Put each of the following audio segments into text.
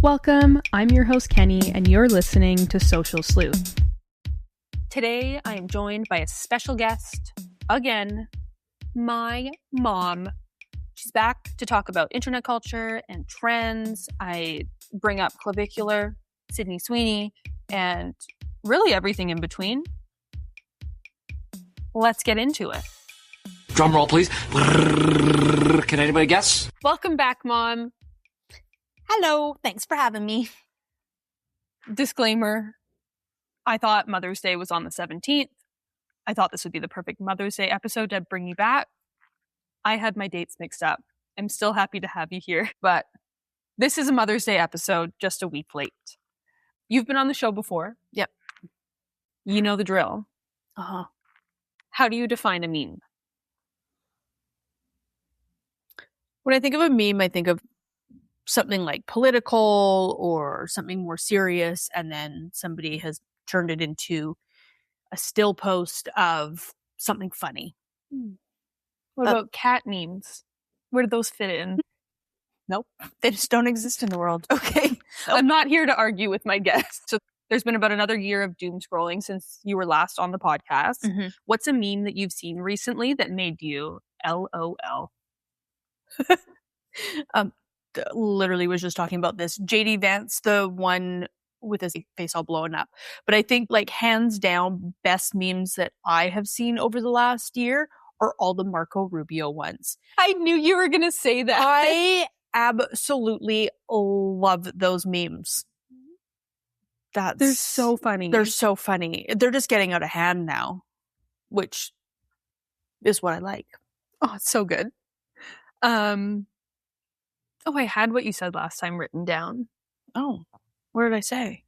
Welcome, I'm your host Kenny, and you're listening to Social Sleuth. Today, I am joined by a special guest, again, my mom. She's back to talk about internet culture and trends. I bring up Clavicular, Sydney Sweeney, and really everything in between. Let's get into it. Drum roll, please. Can anybody guess? Welcome back, Mom. Hello, thanks for having me. Disclaimer, I thought Mother's Day was on the 17th. I thought this would be the perfect Mother's Day episode to bring you back. I had my dates mixed up. I'm still happy to have you here, but this is a Mother's Day episode just a week late. You've been on the show before. Yep. You know the drill. Uh-huh. How do you define a meme? When I think of a meme, I think of something like political or something more serious, and then somebody has turned it into a still post of something funny. What about cat memes? Where do those fit in? Nope. They just don't exist in the world. Okay. Nope. I'm not here to argue with my guests. So there's been about another year of doom scrolling since you were last on the podcast. Mm-hmm. What's a meme that you've seen recently that made you LOL? Literally was just talking about this. JD Vance, the one with his face all blown up. But I think, like, hands down, best memes that I have seen over the last year are all the Marco Rubio ones. I knew you were going to say that. I absolutely love those memes. They're so funny. They're so funny. They're just getting out of hand now, which is what I like. Oh, it's so good. Oh, I had what you said last time written down. Oh, what did I say?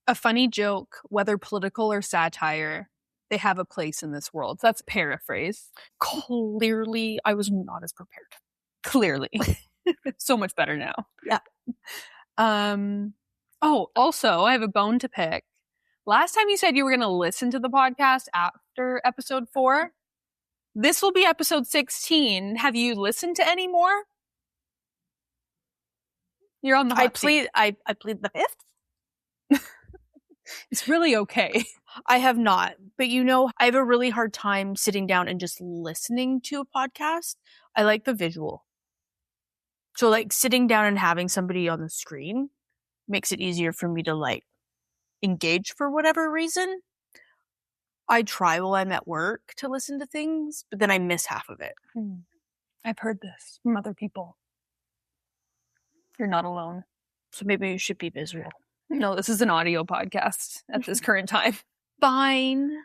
A funny joke, whether political or satire, they have a place in this world. That's paraphrase. Clearly, I was not as prepared. Clearly. So much better now. Yeah. Oh, also, I have a bone to pick. Last time you said you were going to listen to the podcast after episode 4. This will be episode 16. Have you listened to any more? You're on the hot seat. I plead the 5th. It's really okay. I have not. But I have a really hard time sitting down and just listening to a podcast. I like the visual. So, like, sitting down and having somebody on the screen makes it easier for me to, like, engage for whatever reason. I try while I'm at work to listen to things, but then I miss half of it. I've heard this from other people. You're not alone. So maybe you should be visual. No, this is an audio podcast at this current time. Fine.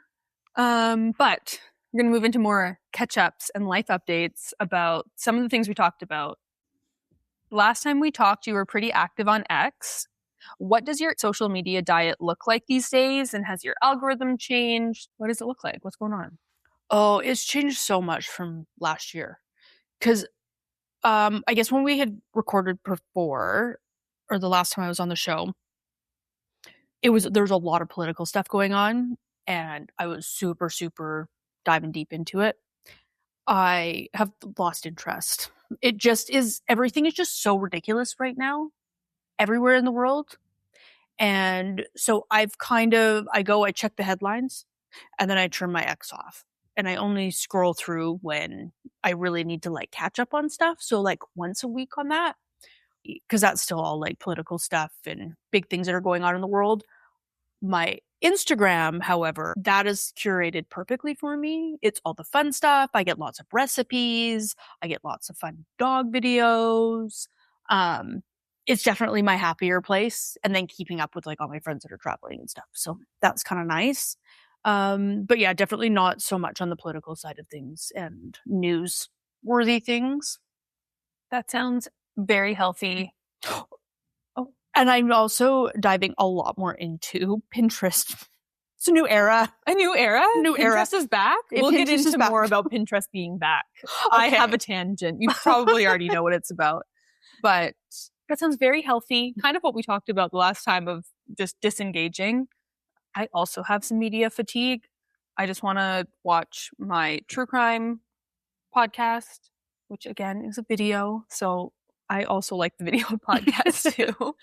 But we're going to move into more catch-ups and life updates about some of the things we talked about. Last time we talked, you were pretty active on X. What does your social media diet look like these days? And has your algorithm changed? What does it look like? What's going on? Oh, it's changed so much from last year. Because I guess when we had recorded before, or the last time I was on the show, there was a lot of political stuff going on, and I was super, super diving deep into it. I have lost interest. It just is, everything is just so ridiculous right now, everywhere in the world. And so I check the headlines, and then I turn my X off. And I only scroll through when I really need to, like, catch up on stuff. So, like, once a week on that, because that's still all, like, political stuff and big things that are going on in the world. My Instagram, however, that is curated perfectly for me. It's all the fun stuff. I get lots of recipes. I get lots of fun dog videos. It's definitely my happier place. And then keeping up with, like, all my friends that are traveling and stuff. So that's kind of nice. But yeah, definitely not so much on the political side of things and news-worthy things. That sounds very healthy. Oh, and I'm also diving a lot more into Pinterest. It's a new era. A new era? New era. Pinterest is back? We'll Pinterest get into is back. more about Pinterest being back. Okay. I have a tangent. You probably already know what it's about. But that sounds very healthy. Kind of what we talked about the last time of just disengaging. I also have some media fatigue. I just want to watch my true crime podcast which again is a video. So I also like the video podcast too.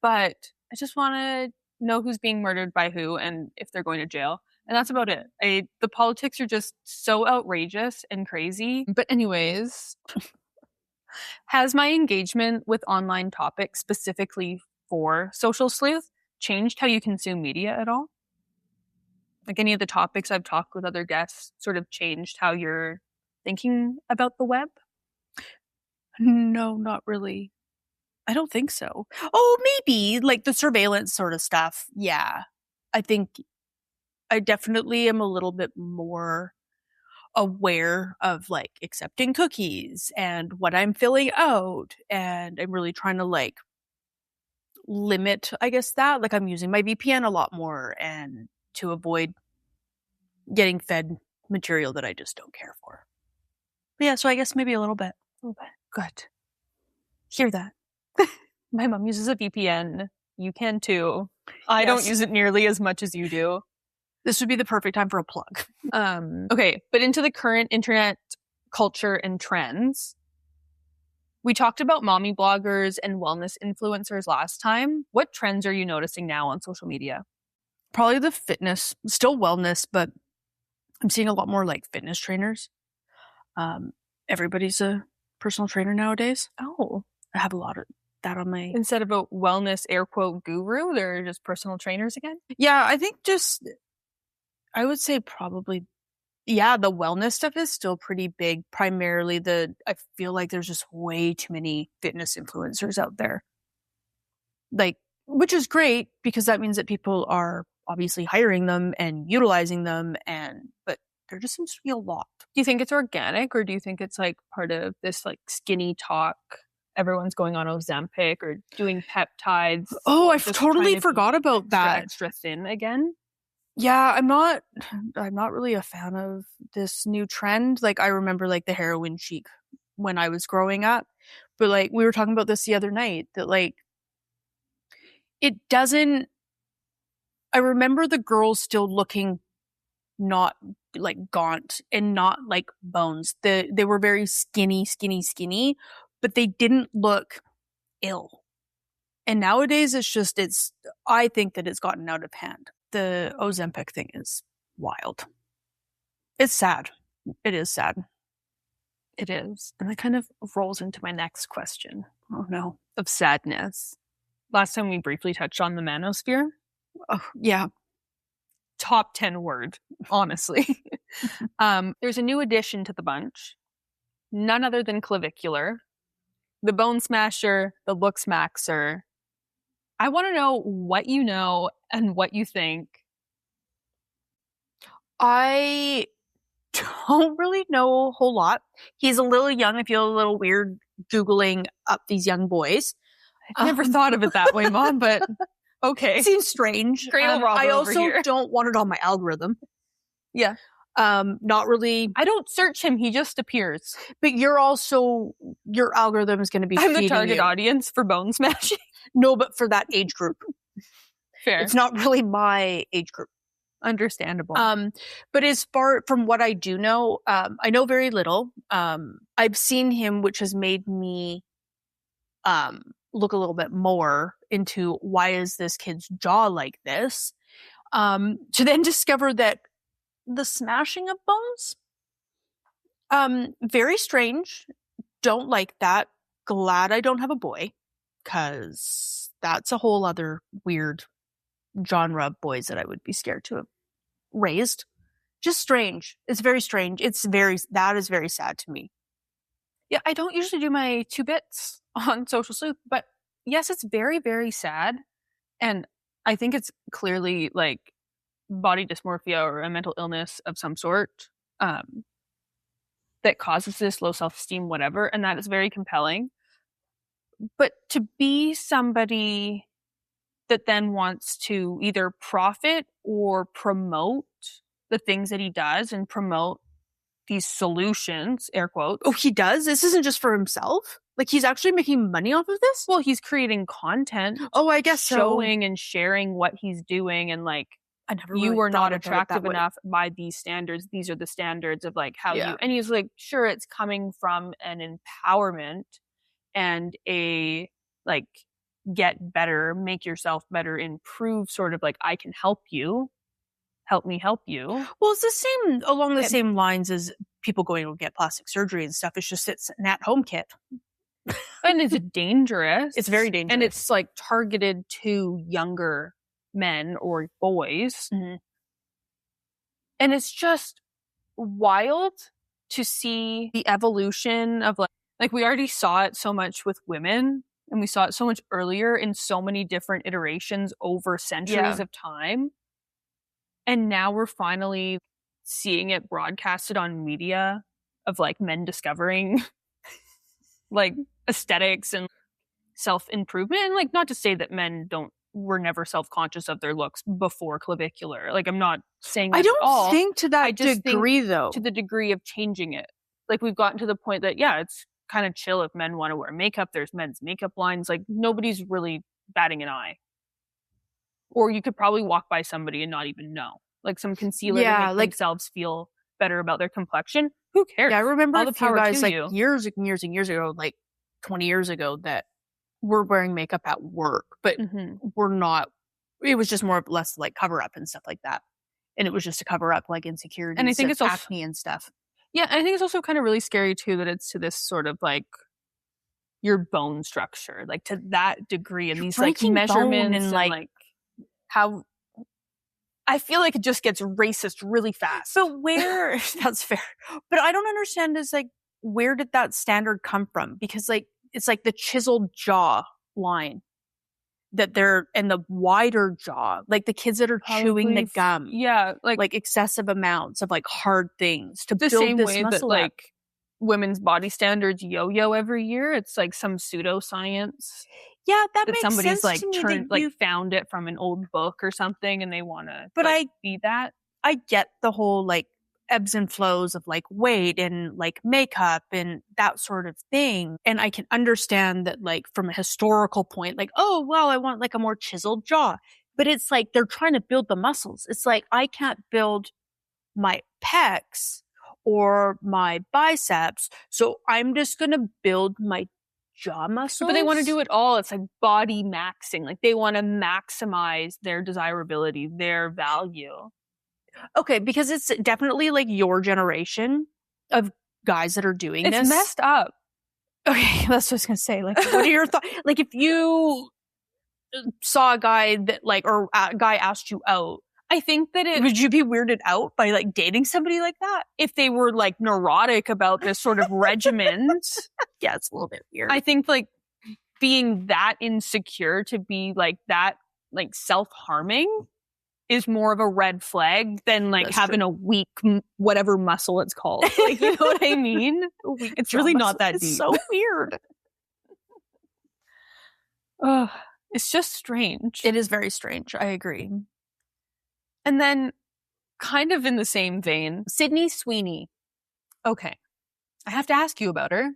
But I just want to know who's being murdered by who and if they're going to jail. And that's about it. The politics are just so outrageous and crazy. But anyways, has my engagement with online topics specifically for social sleuth changed how you consume media at all? Like any of the topics I've talked with other guests sort of changed how you're thinking about the web? No, not really. I don't think so. Oh, maybe like the surveillance sort of stuff. Yeah. I think I definitely am a little bit more aware of like accepting cookies and what I'm filling out. And I'm really trying to like limit, I guess, that. Like I'm using my VPN a lot more and to avoid getting fed material that I just don't care for. But yeah, so I guess maybe a little bit. Good. Hear that. My mom uses a VPN. You can too. I don't use it nearly as much as you do. This would be the perfect time for a plug. Okay, but into the current internet culture and trends. We talked about mommy bloggers and wellness influencers last time. What trends are you noticing now on social media? Probably the fitness, still wellness, but I'm seeing a lot more like fitness trainers. Everybody's a personal trainer nowadays. Oh, I have a lot of that on my... Instead of a wellness air quote guru, they're just personal trainers again? Yeah, I think I would say probably, yeah, the wellness stuff is still pretty big. Primarily I feel like there's just way too many fitness influencers out there. Like, which is great because that means that people are obviously hiring them and utilizing them, but there just seems to be a lot. Do you think it's organic or do you think it's like part of this like skinny talk? Everyone's going on Ozempic or doing peptides. Oh, I totally forgot about that. Extra thin again. Yeah, I'm not really a fan of this new trend. Like I remember like the heroin chic when I was growing up, but like we were talking about this the other night that like it doesn't. I remember the girls still looking not like gaunt and not like bones. They were very skinny, but they didn't look ill. And nowadays I think that it's gotten out of hand. The Ozempic thing is wild. It's sad. It is sad. It is. And that kind of rolls into my next question. Oh no. Of sadness. Last time we briefly touched on the Manosphere. Oh, yeah. Top 10 word, honestly. There's a new addition to the bunch. None other than Clavicular. The Bone Smasher, the Look Smaxer. I want to know what you know and what you think. I don't really know a whole lot. He's a little young. I feel a little weird Googling up these young boys. I never thought of it that way, Mom, but okay. It seems strange. I also don't want it on my algorithm. Yeah. Not really. I don't search him. He just appears. But your algorithm is going to be I'm the target audience for bone smashing. No, but for that age group. Fair. It's not really my age group. Understandable. But as far from what I do know, I know very little. I've seen him, which has made me look a little bit more into why is this kid's jaw like this, to then discover that the smashing of bones, very strange. Don't like that. Glad I don't have a boy, because that's a whole other weird genre of boys that I would be scared to have raised. Just strange. It's very strange. That is very sad to me. Yeah, I don't usually do my 2 bits on Social Sleuth, but yes, it's very, very sad. And I think it's clearly like body dysmorphia or a mental illness of some sort that causes this low self-esteem, whatever. And that is very compelling. But to be somebody that then wants to either profit or promote the things that he does and promote these solutions, air quotes. Oh, he does? This isn't just for himself? Like he's actually making money off of this? Well, he's creating content. Oh, I guess showing and sharing what he's doing and like I never really you are thought not about it that attractive way. enough by these standards. These are the standards of like how Yeah. you, and he's like, sure, it's coming from an empowerment and a like get better, make yourself better, improve sort of like I can help you, help me help you. Well, it's the same along the same lines as people going to get plastic surgery and stuff. It's just it's an at-home kit. And it's dangerous. It's very dangerous. And it's like targeted to younger men or boys. Mm-hmm. And it's just wild to see the evolution of like we already saw it so much with women, and we saw it so much earlier in so many different iterations over centuries of time. And now we're finally seeing it broadcasted on media of like men discovering like aesthetics and self-improvement. And like, not to say that men were never self-conscious of their looks before Clavicular. Like, I'm not saying that I don't at all. think to that degree, though. To the degree of changing it. Like, we've gotten to the point that, yeah, it's kind of chill if men want to wear makeup. There's men's makeup lines. Like, nobody's really batting an eye. Or you could probably walk by somebody and not even know. Like, some concealer to make themselves feel better about their complexion. Who cares? Yeah, I remember a few guys like you. years and years and years ago, like 20 years ago, that were wearing makeup at work, but we're not. It was just more or less like cover up and stuff like that, and it was just to cover up like insecurities, and I think it's also, acne and stuff. Yeah, I think it's also kind of really scary too that it's to this sort of like your bone structure, like to that degree, and these like measurements and like how. I feel like it just gets racist really fast. But where that's fair. But I don't understand is like, where did that standard come from? Because like, it's like the chiseled jaw line that they're, and the wider jaw, like the kids that are chewing the gum. Yeah. Like excessive amounts of like hard things to build same this way muscle that like women's body standards yo-yo every year. It's like some pseudoscience. Yeah, that makes somebody's sense like to me turned like found it from an old book or something, and they want to. But like, be that. I get the whole like ebbs and flows of like weight and like makeup and that sort of thing, and I can understand that like from a historical point, like, oh well, I want like a more chiseled jaw, but it's like they're trying to build the muscles. It's like I can't build my pecs or my biceps, so I'm just gonna build my jaw muscles. But they want to do it all. It's like body maxing. Like they want to maximize their desirability, their value. Okay, because it's definitely like your generation of guys that are doing this. It's messed up. Okay, that's what I was gonna say. Like, what are your thoughts? Like, if you saw a guy that like, or a guy asked you out, I think that would you be weirded out by like dating somebody like that? If they were like neurotic about this sort of regimen. Yeah, it's a little bit weird. I think like being that insecure to be like that, like self-harming is more of a red flag than like having a weak, whatever muscle it's called. Like, you know what I mean? It's really not that deep. It's so weird. It's just strange. It is very strange. I agree. And then, kind of in the same vein, Sydney Sweeney. Okay. I have to ask you about her.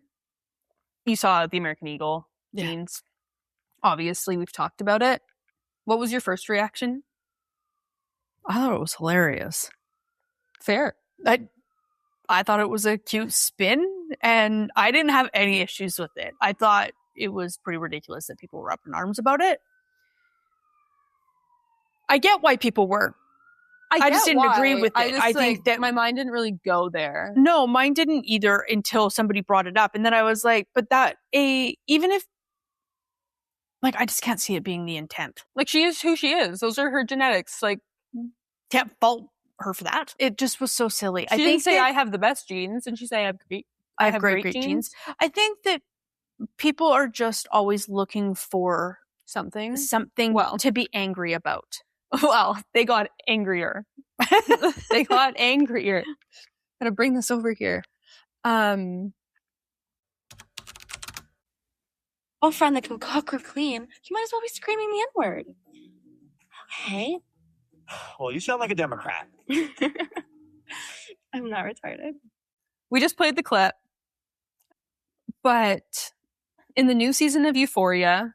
You saw the American Eagle jeans. Obviously, we've talked about it. What was your first reaction? I thought it was hilarious. Fair. I thought it was a cute spin, and I didn't have any issues with it. I thought it was pretty ridiculous that people were up in arms about it. I get why people were. I just didn't agree with it. I think that my mind didn't really go there. No, mine didn't either until somebody brought it up. And then I was like, but even if, like, I just can't see it being the intent. Like, she is who she is. Those are her genetics. Like, can't fault her for that. It just was so silly. She didn't say I have the best genes, and she said I have great genes. I think that people are just always looking for something to be angry about. Well, they got angrier. They got angrier. Gotta bring this over here. Oh, friend that can cook or clean, you might as well be screaming the N-word. Okay. Well, you sound like a Democrat. I'm not retarded. We just played the clip. But in the new season of Euphoria.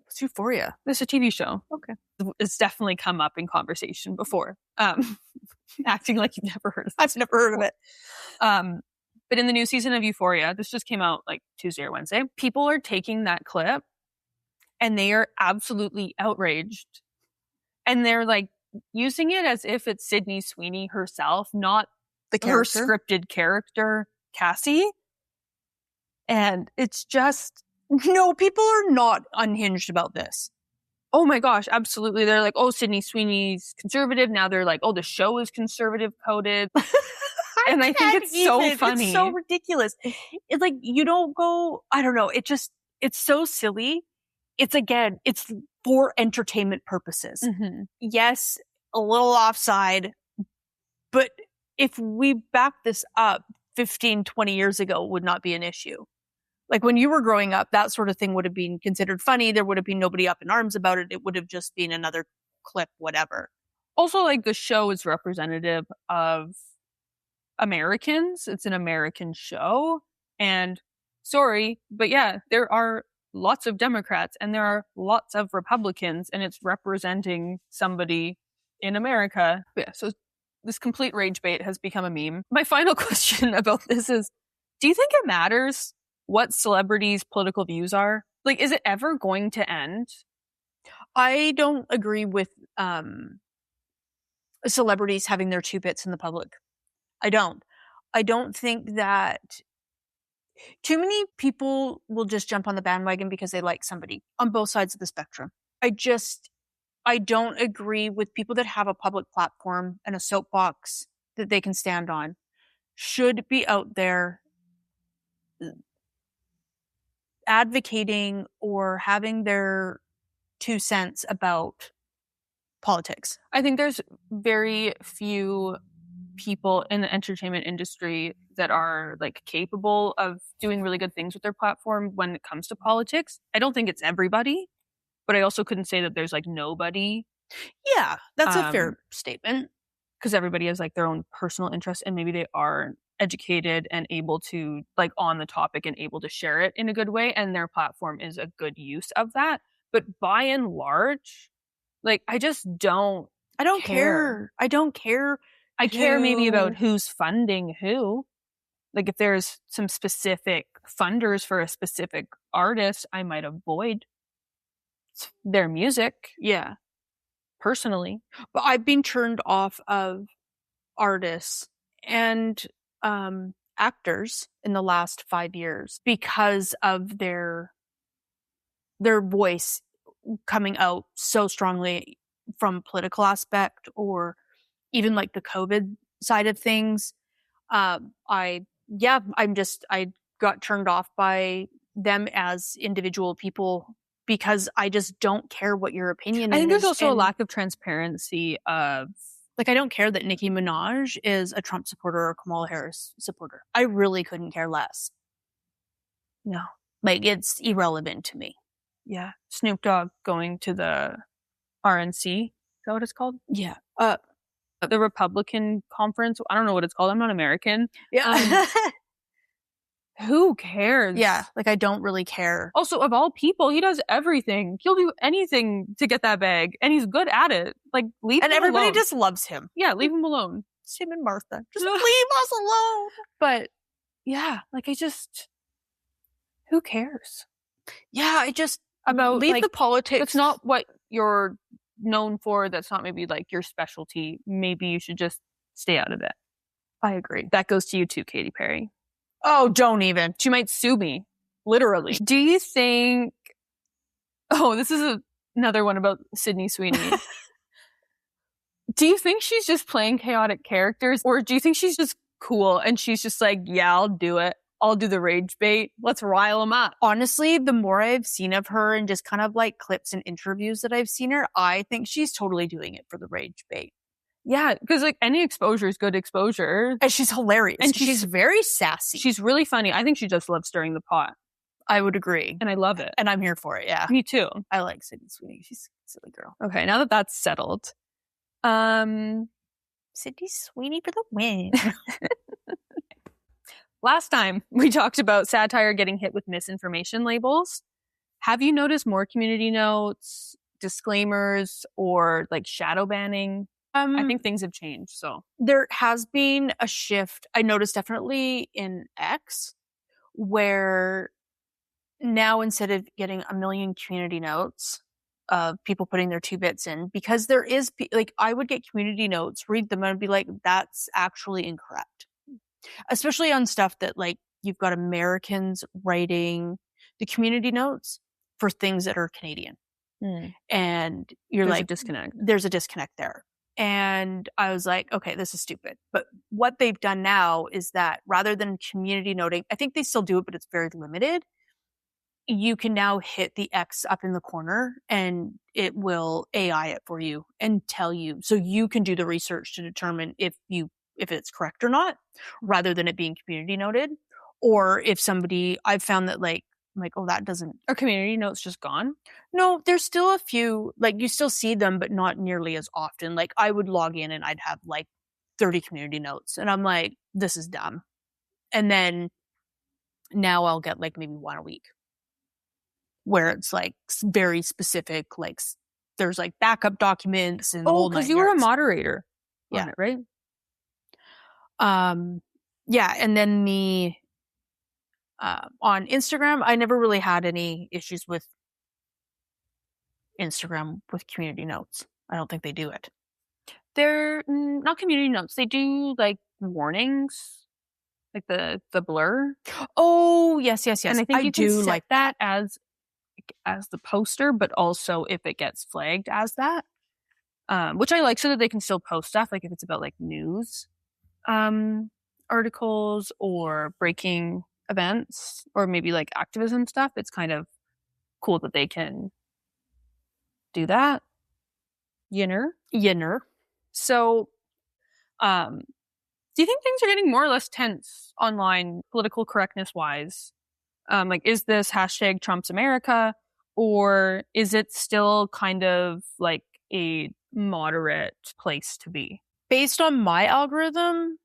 What's Euphoria? It's a TV show. Okay. It's definitely come up in conversation before. Acting like you've never heard of it. I've never heard of it. But in the new season of Euphoria, this just came out like Tuesday or Wednesday, people are taking that clip and they are absolutely outraged. And they're like using it as if it's Sydney Sweeney herself, not her scripted character, Cassie. And it's just, no, people are not unhinged about this. Oh my gosh, absolutely. They're like, oh, Sydney Sweeney's conservative. Now they're like, oh, the show is conservative coded. And I think it's so funny. It's so ridiculous. It's like, you don't go, I don't know. It's so silly. It's for entertainment purposes. Mm-hmm. Yes, a little offside, but if we back this up 15, 20 years ago would not be an issue. Like when you were growing up, that sort of thing would have been considered funny. There would have been nobody up in arms about it. It would have just been another clip, whatever. Also, like the show is representative of Americans. It's an American show. And sorry, but yeah, there are lots of Democrats and there are lots of Republicans, and it's representing somebody in America. But yeah, so this complete rage bait has become a meme. My final question about this is, do you think it matters what celebrities' political views are? Like, is it ever going to end? I don't agree with celebrities having their two bits in the public. I don't think that too many people will just jump on the bandwagon because they like somebody on both sides of the spectrum. I don't agree with people that have a public platform and a soapbox that they can stand on should be out there advocating or having their 2 cents about politics. I think there's very few people in the entertainment industry that are like capable of doing really good things with their platform when it comes to politics. I don't think it's everybody, but I also couldn't say that there's like nobody. Yeah, that's a fair statement. Because everybody has like their own personal interests, and maybe they are educated and able to like on the topic and able to share it in a good way, and their platform is a good use of that. But by and large, like I just don't care. I don't care. I care maybe about who's funding who. Like if there's some specific funders for a specific artist, I might avoid their music. Yeah. Personally. But I've been turned off of artists and actors in the last 5 years because of their voice coming out so strongly from political aspect or even like the COVID side of things. I got turned off by them as individual people because I just don't care what your opinion is. I think there's also a lack of transparency of, like, I don't care that Nicki Minaj is a Trump supporter or Kamala Harris supporter. I really couldn't care less. no. Like, it's irrelevant to me. Yeah. Snoop Dogg going to the RNC. Is that what it's called? Yeah. The Republican conference. I don't know what it's called. I'm not American. Yeah. Who cares? Yeah. Like, I don't really care. Also, of all people, he does everything. He'll do anything to get that bag, and he's good at it. Like, leave him everybody alone. just loves him. Yeah, leave him alone. It's him and Martha. Just leave us alone. But yeah, like who cares? Yeah, I just About leave like, the politics. It's not what you're known for. That's not maybe like your specialty. Maybe you should just stay out of it. I agree. That goes to you too, Katy Perry. Oh, don't even. She might sue me. Literally. Do you think... Oh, this is another one about Sydney Sweeney. Do you think she's just playing chaotic characters? Or do you think she's just cool and she's just like, yeah, I'll do it. I'll do the rage bait. Let's rile them up. Honestly, the more I've seen of her and just kind of like clips and interviews that I've seen her, I think she's totally doing it for the rage bait. Yeah, because like any exposure is good exposure. And she's hilarious. And she's very sassy. She's really funny. I think she just loves stirring the pot. I would agree. And I love it. And I'm here for it, yeah. Me too. I like Sydney Sweeney. She's a silly girl. Okay, now that that's settled. Sydney Sweeney for the win. Last time we talked about satire getting hit with misinformation labels. Have you noticed more community notes, disclaimers or like shadow banning. I think things have changed. So there has been a shift. I noticed definitely in X, where now instead of getting a million community notes of people putting their 2 bits in, because there is like, I would get community notes, read them, and be like, that's actually incorrect. Especially on stuff that like you've got Americans writing the community notes for things that are Canadian. And you're there's like, a disconnect. There's a disconnect there. And I was like, okay, this is stupid. But what they've done now is that rather than community noting, I think they still do it, but it's very limited. You can now hit the X up in the corner and it will AI it for you and tell you. So you can do the research to determine if it's correct or not, rather than it being community noted. Or if somebody, I've found that like, I'm like, oh, that doesn't. Are community notes just gone? No, there's still a few, like you still see them, but not nearly as often. Like I would log in and I'd have like 30 community notes and I'm like, this is dumb. And then now I'll get like maybe one a week where it's like very specific, like there's like backup documents and because you were a moderator on Yeah. it, right? Yeah, and then the on Instagram, I never really had any issues with Instagram with community notes. I don't think they do it. They're not community notes. They do like warnings, like the blur. Oh, yes. And I think I you do can set like that as the poster, but also if it gets flagged as that, which I like, so that they can still post stuff. Like if it's about like news articles or breaking events or maybe like activism stuff, it's kind of cool that they can do that. Yinner. So, do you think things are getting more or less tense online, political correctness wise? Like, is this hashtag Trump's America, or is it still kind of like a moderate place to be? Based on my algorithm,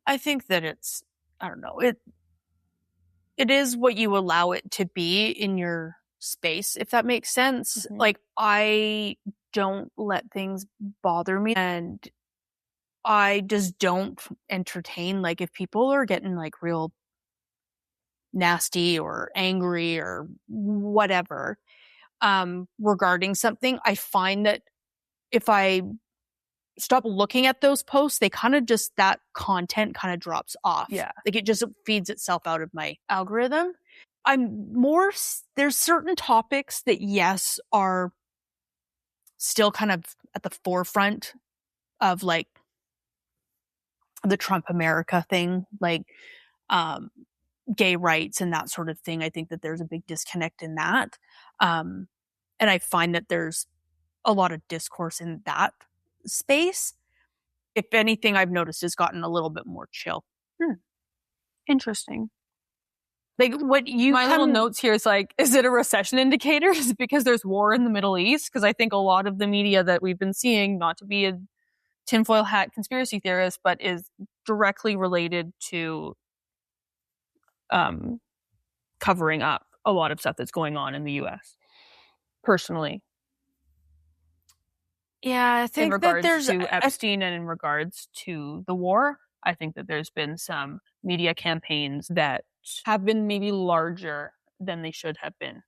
I think that it's, I don't know, it is what you allow it to be in your space, if that makes sense. Mm-hmm. Like, I don't let things bother me, and I just don't entertain, like, if people are getting like real nasty or angry or whatever regarding something, I find that if I stop looking at those posts, they kind of just, that content kind of drops off. Yeah. Like it just feeds itself out of my algorithm. There's certain topics that, yes, are still kind of at the forefront of like the Trump America thing, like gay rights and that sort of thing. I think that there's a big disconnect in that. And I find that there's a lot of discourse in that space. If anything, I've noticed has gotten a little bit more chill. Interesting. Like what you my little notes here is like, is it a recession indicator? Is it because there's war in the Middle East? Because I think a lot of the media that we've been seeing, not to be a tinfoil hat conspiracy theorist, but is directly related to covering up a lot of stuff that's going on in the US. Personally. Yeah, I think in regards that there's to Epstein and in regards to the war, I think that there's been some media campaigns that have been maybe larger than they should have been.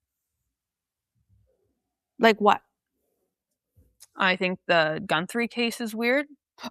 Like what? I think the Guthrie case is weird.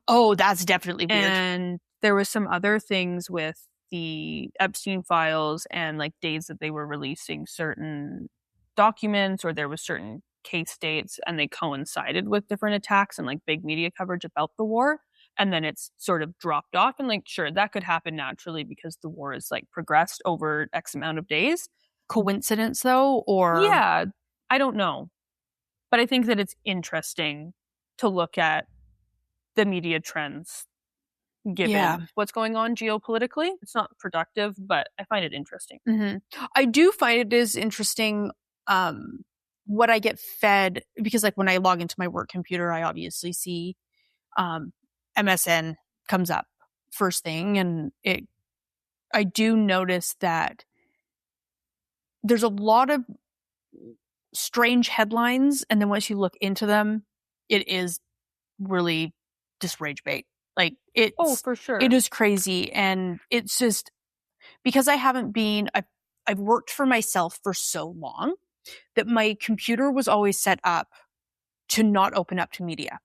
Oh, that's definitely weird. And there was some other things with the Epstein files and like days that they were releasing certain documents, or there was certain case dates and they coincided with different attacks and like big media coverage about the war, and then it's sort of dropped off. And like, sure, that could happen naturally because the war is like progressed over X amount of days. Coincidence though, or yeah, I don't know, but I think that it's interesting to look at the media trends given what's going on geopolitically. It's not productive, but I find it interesting. Mm-hmm. I do find it is interesting what I get fed, because like when I log into my work computer, I obviously see MSN comes up first thing, and I do notice that there's a lot of strange headlines, and then once you look into them, it is really just rage bait. Like, it's for sure. it is crazy, and it's just because I've worked for myself for so long that my computer was always set up to not open up to media.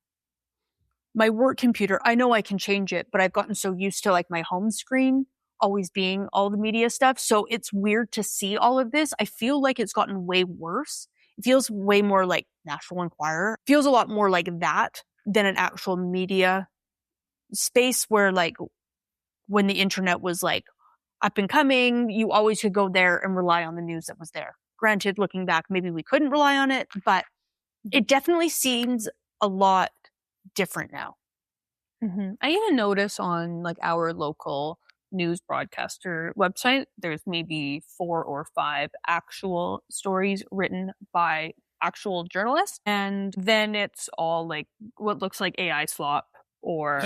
My work computer, I know I can change it, but I've gotten so used to like my home screen always being all the media stuff. So it's weird to see all of this. I feel like it's gotten way worse. It feels way more like National Enquirer. It feels a lot more like that than an actual media space where, like, when the internet was like up and coming, you always could go there and rely on the news that was there. Granted, looking back, maybe we couldn't rely on it, but it definitely seems a lot different now. Mm-hmm. I even notice on like our local news broadcaster website, there's maybe 4 or 5 actual stories written by actual journalists, and then it's all like what looks like AI slop or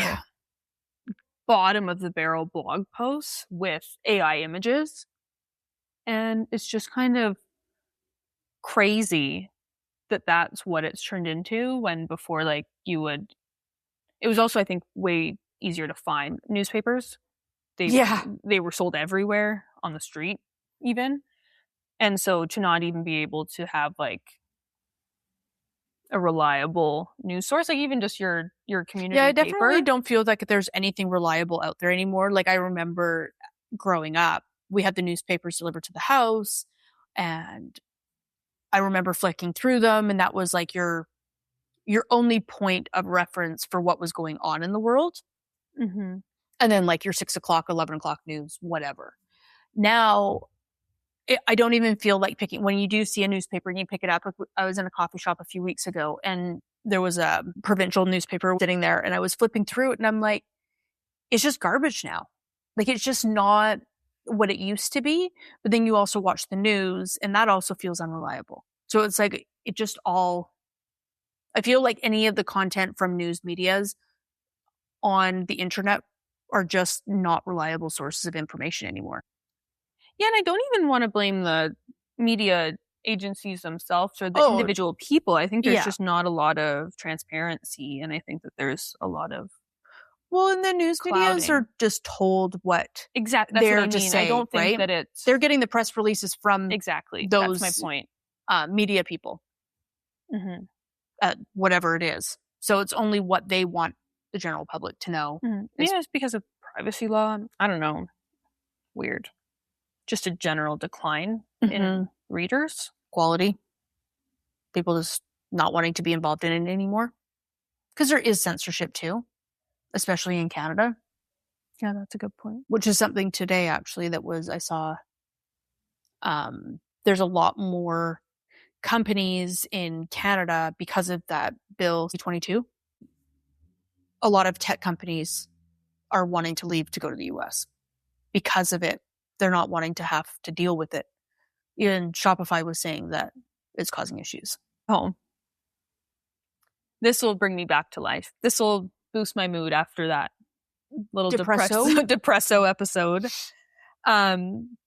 bottom of the barrel blog posts with AI images. And it's just kind of crazy that that's what it's turned into, when before, like, it was also, I think, way easier to find newspapers. They were sold everywhere on the street even. And so to not even be able to have like a reliable news source, like even just your community I paper. definitely don't feel like there's anything reliable out there anymore. Like, I remember growing up, we had the newspapers delivered to the house, and I remember flicking through them, and that was like your only point of reference for what was going on in the world. Mm-hmm. And then like your 6 o'clock, 11 o'clock news, whatever. Now, I don't even feel like picking, when you do see a newspaper and you pick it up. I was in a coffee shop a few weeks ago, and there was a provincial newspaper sitting there, and I was flipping through it, and I'm like, it's just garbage now. Like, it's just not what it used to be. But then you also watch the news, and that also feels unreliable. So it's like, it just all, I feel like any of the content from news medias on the internet are just not reliable sources of information anymore. Yeah, and I don't even want to blame the media agencies themselves or the individual people. I think there's just not a lot of transparency, and I think that there's a lot of and the news medias are just told what exactly they're what I mean. to say. I don't think right? that they're getting the press releases from those. That's my point. Media people, whatever it is. So it's only what they want the general public to know. Yeah, it's because of privacy law. I don't know. Weird. Just a general decline in readers. Quality. People just not wanting to be involved in it anymore. Because there is censorship too, especially in Canada. Yeah, that's a good point. Which is something today, actually, I saw. There's a lot more companies in Canada because of that Bill C-22. A lot of tech companies are wanting to leave to go to the US because of it. They're not wanting to have to deal with it. Even Shopify was saying that it's causing issues. Oh. This will bring me back to life. This will boost my mood after that little depresso episode.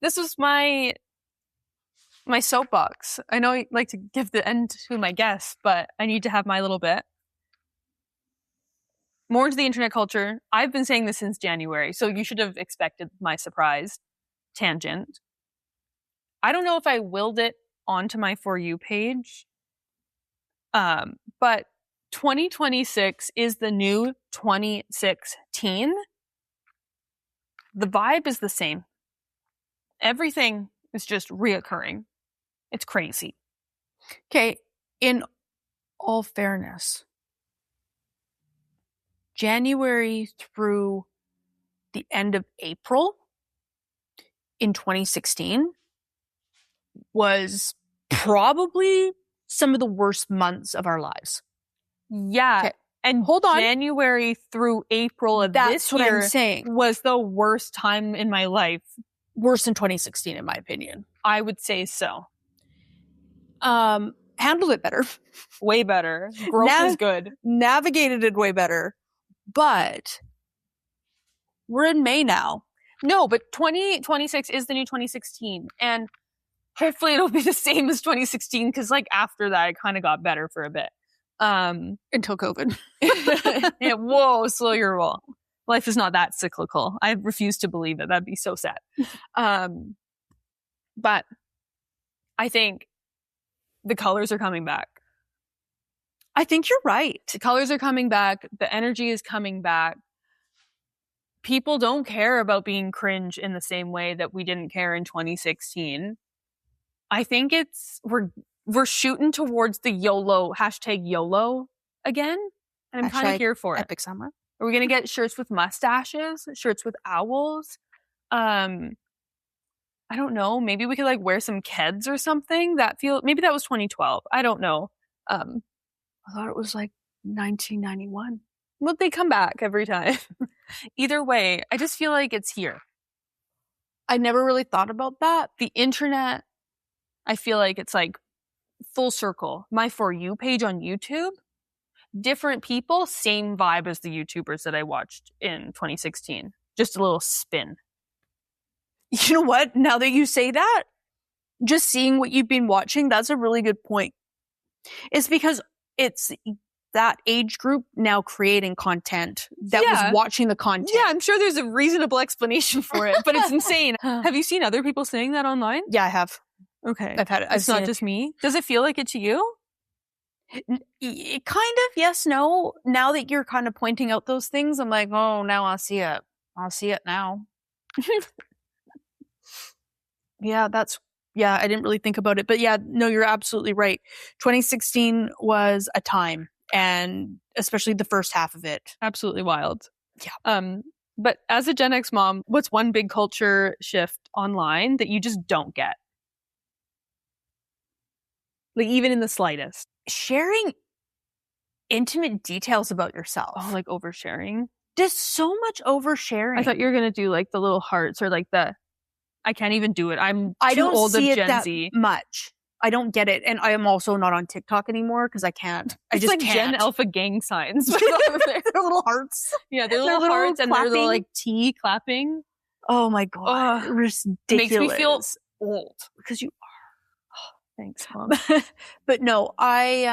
This was my soapbox. I know I like to give the end to my guests, but I need to have my little bit. More into the internet culture. I've been saying this since January, so you should have expected my surprise tangent. I don't know if I willed it onto my For You page, but 2026 is the new 2016. The vibe is the same. Everything is just reoccurring. It's crazy. Okay, in all fairness, January through the end of April in 2016 was probably some of the worst months of our lives. Yeah. Okay. And hold on. January through April of this year, what I'm saying, was the worst time in my life. Worse than 2016, in my opinion. I would say so. Handled it better. Way better. Growth is good. Navigated it way better. But we're in May now. No, but 2026 is the new 2016. And hopefully it'll be the same as 2016 because like after that it kind of got better for a bit. Until COVID. Yeah, whoa, slow your roll. Life is not that cyclical. I refuse to believe it. That'd be so sad. But I think the colors are coming back. I think you're right. The colors are coming back. The energy is coming back. People don't care about being cringe in the same way that we didn't care in 2016. I think we're shooting towards the YOLO, #YOLO again. And I'm kind of here for it. Epic summer. Are we going to get shirts with mustaches? Shirts with owls? I don't know. Maybe we could like wear some Keds or something. Maybe that was 2012. I don't know. I thought it was like 1991. Well, they come back every time. Either way, I just feel like it's here. I never really thought about that. The internet, I feel like it's like full circle. My For You page on YouTube, different people, same vibe as the YouTubers that I watched in 2016. Just a little spin. You know what? Now that you say that, just seeing what you've been watching, that's a really good point. It's because it's that age group now creating content that was watching the content. Yeah, I'm sure there's a reasonable explanation for it, but it's insane. Have you seen other people saying that online? Yeah, I have. Okay. I've had it. It's not just me. Does it feel like it to you? Kind of, yes, no. Now that you're kind of pointing out those things, I'm like, oh, now I see it. I'll see it now. Yeah, I didn't really think about it. But yeah, no, you're absolutely right. 2016 was a time, and especially the first half of it. Absolutely wild. Yeah. But as a Gen X mom, what's one big culture shift online that you just don't get? Like even in the slightest. Sharing intimate details about yourself. Oh, like oversharing. There's so much oversharing. I thought you were going to do like the little hearts or like I can't even do it. I don't old see of it Gen that Z. much. I don't get it. And I am also not on TikTok anymore because I can't. I just like can't. Gen Alpha gang signs. Their little hearts. Yeah, they're little hearts and they're little like T clapping. Oh my God. Ridiculous. Makes me feel old. Because you are. Thanks, Mom. But no, I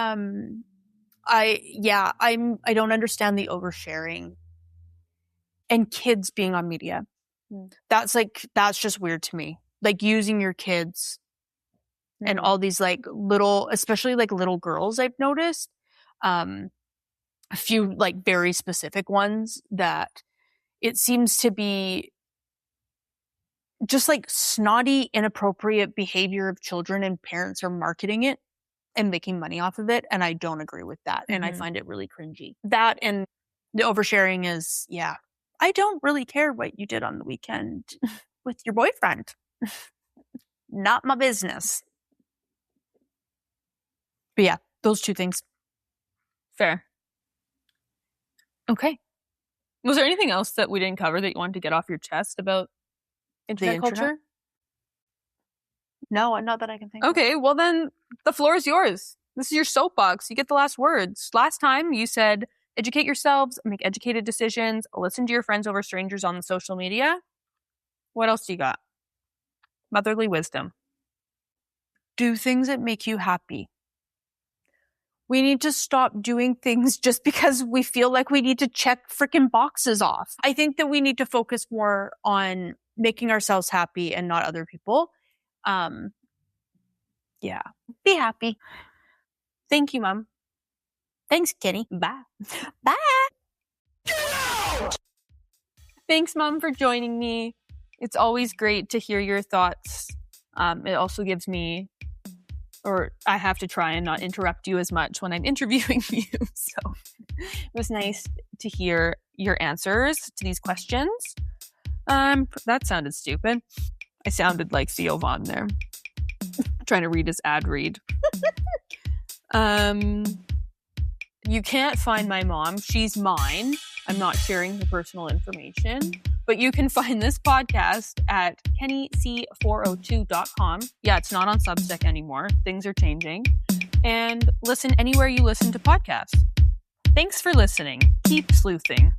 don't understand the oversharing and kids being on media. That's just weird to me. Like using your kids and all these like little, especially like little girls I've noticed. A few like very specific ones that it seems to be just like snotty, inappropriate behavior of children, and parents are marketing it and making money off of it. And I don't agree with that. And I find it really cringy. That and the oversharing is, I don't really care what you did on the weekend with your boyfriend. Not my business. But yeah, those two things. Fair. Okay. Was there anything else that we didn't cover that you wanted to get off your chest about internet culture? No, not that I can think of. Okay, well then the floor is yours. This is your soapbox. You get the last words. Last time you said, educate yourselves, make educated decisions, listen to your friends over strangers on the social media. What else do you got? Motherly wisdom. Do things that make you happy. We need to stop doing things just because we feel like we need to check freaking boxes off. I think that we need to focus more on making ourselves happy and not other people. Yeah. Be happy. Thank you, Mom. Thanks, Kenny. Bye. Bye. Thanks, Mom, for joining me. It's always great to hear your thoughts. It also gives me, or I have to try and not interrupt you as much when I'm interviewing you. So it was nice to hear your answers to these questions. That sounded stupid. I sounded like Theo Von there. Trying to read his ad read. You can't find my mom. She's mine. I'm not sharing her personal information. But you can find this podcast at kennyc402.com. Yeah, it's not on Substack anymore. Things are changing. And listen anywhere you listen to podcasts. Thanks for listening. Keep sleuthing.